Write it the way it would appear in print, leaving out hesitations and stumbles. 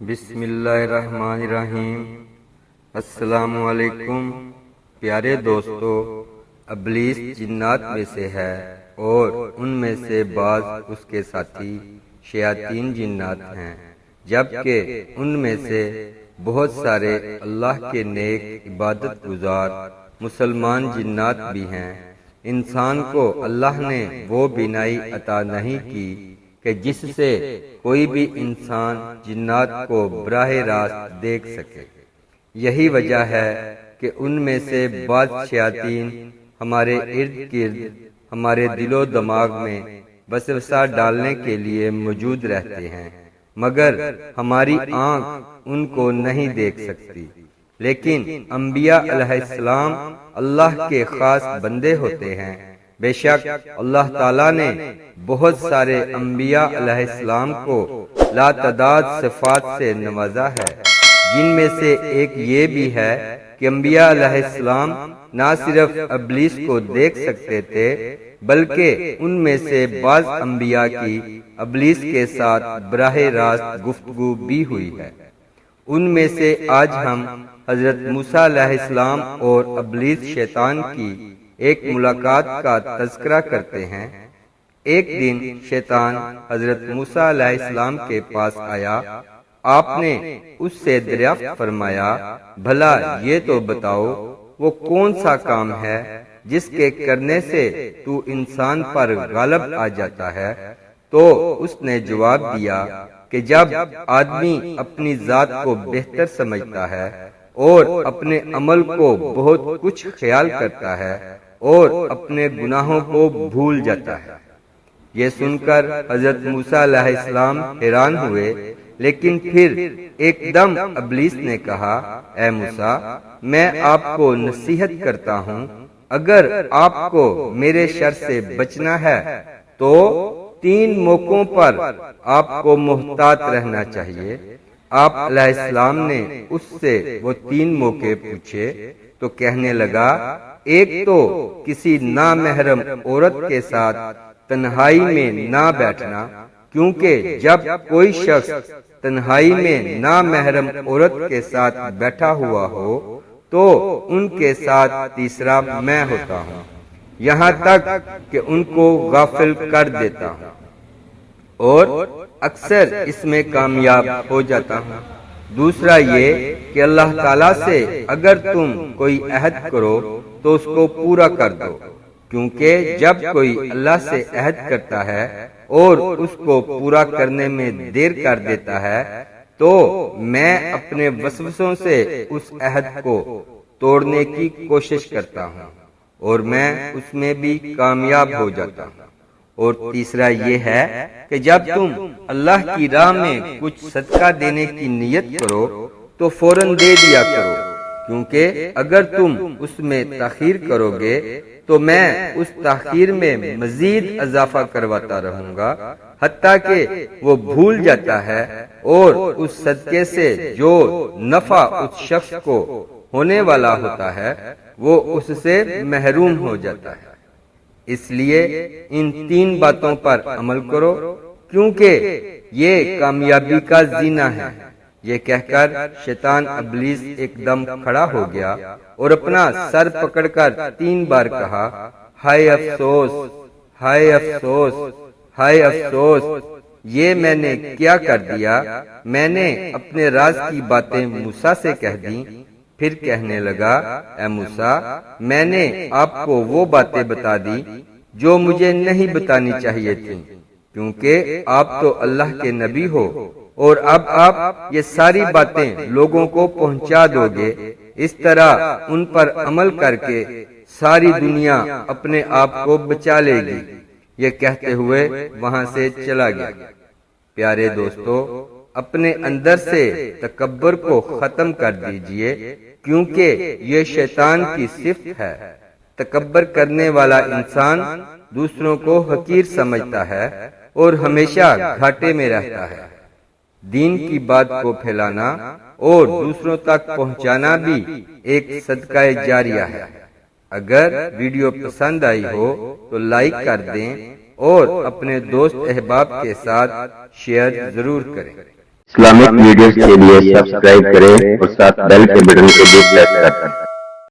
بسم اللہ الرحمن الرحیم۔ السلام علیکم پیارے دوستو، ابلیس جنات میں سے ہے اور ان میں سے بعض اس کے ساتھی شیاطین جنات ہیں، جبکہ ان میں سے بہت سارے اللہ کے نیک عبادت گزار مسلمان جنات بھی ہیں۔ انسان کو اللہ نے وہ بینائی عطا نہیں کی کہ جس سے کوئی بھی انسان جنات کو براہ راست دیکھ سکے۔ یہی وجہ ہے کہ ان میں سے بعض شیاطین ہمارے ارد گرد ہمارے دل و دماغ میں وسوسہ ڈالنے کے لیے موجود رہتے ہیں، مگر ہماری آنکھ ان کو نہیں دیکھ سکتی۔ لیکن انبیاء علیہ السلام اللہ کے خاص بندے ہوتے ہیں۔ بے شک اللہ تعالیٰ نے بہت سارے انبیاء علیہ السلام کو لاتعداد صفات سے نوازا ہے، جن میں سے ایک یہ بھی ہے کہ انبیاء علیہ السلام نہ صرف ابلیس کو دیکھ سکتے تھے، بلکہ ان میں سے بعض انبیاء کی ابلیس کے ساتھ براہ راست گفتگو بھی ہوئی ہے۔ ان میں سے آج ہم حضرت موسیٰ علیہ السلام اور ابلیس شیطان کی ایک ملاقات کا تذکرہ کرتے ہیں۔ ایک دن شیطان حضرت موسیٰ علیہ السلام کے پاس آیا۔ آپ نے اس سے دریافت فرمایا، بھلا یہ تو بتاؤ وہ کون سا کام ہے جس کے کرنے سے تو انسان پر غالب آ جاتا ہے؟ تو اس نے جواب دیا کہ جب آدمی اپنی ذات کو بہتر سمجھتا ہے اور اپنے عمل کو بہت کچھ خیال کرتا ہے اور اپنے گناہوں کو بھول جاتا ہے۔ یہ سن کر حضرت موسیٰ علیہ السلام حیران ہوئے، لیکن پھر ایک دم ابلیس نے کہا، اے موسیٰ، میں آپ کو نصیحت کرتا ہوں، اگر آپ کو میرے شر سے بچنا ہے تو 3 موقعوں پر آپ کو محتاط رہنا چاہیے۔ آپ علیہ السلام نے اس سے وہ 3 موقع پوچھے تو کہنے لگا، ایک تو کسی نامحرم عورت کے ساتھ تنہائی میں نہ بیٹھنا، کیونکہ جب کوئی شخص تنہائی میں نامحرم عورت کے ساتھ بیٹھا ہوا ہو تو ان کے ساتھ تیسرا میں ہوتا ہوں، یہاں تک کہ ان کو غافل کر دیتا ہوں، اور اکثر اس میں کامیاب ہو جاتا ہوں۔ دوسرا یہ کہ اللہ تعالیٰ سے اگر تم کوئی عہد کرو تو اس کو پورا کر دو، کیونکہ جب کوئی اللہ سے عہد کرتا ہے اور اس کو پورا کرنے میں دیر کر دیتا ہے تو میں اپنے وسوسوں سے اس عہد کو توڑنے کی کوشش کرتا ہوں اور میں اس میں بھی کامیاب ہو جاتا ہوں۔ اور تیسرا یہ ہے کہ جب تم اللہ کی راہ میں کچھ صدقہ دینے کی نیت کرو تو فوراً دے دیا کرو، کیونکہ اگر تم اس میں تاخیر کرو گے تو میں اس تاخیر میں مزید اضافہ کرواتا رہوں گا، حتیٰ کہ وہ بھول جاتا ہے اور اس صدقے سے جو نفع اس شخص کو ہونے والا ہوتا ہے وہ اس سے محروم ہو جاتا ہے۔ اس لیے ان 3 باتوں پر عمل کرو، کیونکہ یہ کامیابی کا زینہ ہے۔ یہ کہہ کر شیطان ابلیس ایک دم کھڑا ہو گیا اور اپنا سر پکڑ کر 3 بار کہا، ہائے افسوس، ہائے افسوس، ہائے افسوس، یہ میں نے کیا کر دیا؟ میں نے اپنے راز کی باتیں موسیٰ سے کہہ دیں۔ پھر کہنے لگا، اے موسیٰ، میں نے آپ کو وہ باتیں بتا دی جو مجھے نہیں بتانی چاہیے تھیں، کیونکہ آپ تو اللہ کے نبی ہو اور اب آپ یہ ساری باتیں لوگوں کو پہنچا دو گے۔ اس طرح ان پر عمل کر کے ساری دنیا اپنے آپ کو بچا لے گی۔ یہ کہتے ہوئے وہاں سے چلا گیا۔ پیارے دوستو، اپنے اندر سے تکبر کو ختم کر دیجئے، کیونکہ یہ شیطان کی صفت ہے۔ تکبر کرنے والا انسان دوسروں کو حقیر سمجھتا ہے اور ہمیشہ گھاٹے میں رہتا ہے۔ دین کی بات کو پھیلانا اور دوسروں تک پہنچانا بھی ایک صدقہ جاریہ ہے۔ اگر ویڈیو پسند آئی ہو تو لائک کر دیں اور اپنے دوست احباب کے ساتھ شیئر ضرور کریں۔ اسلامک ویڈیوز کے لیے سبسکرائب کریں اور ساتھ بیل کے بٹن کو بھی پریس کر دیں۔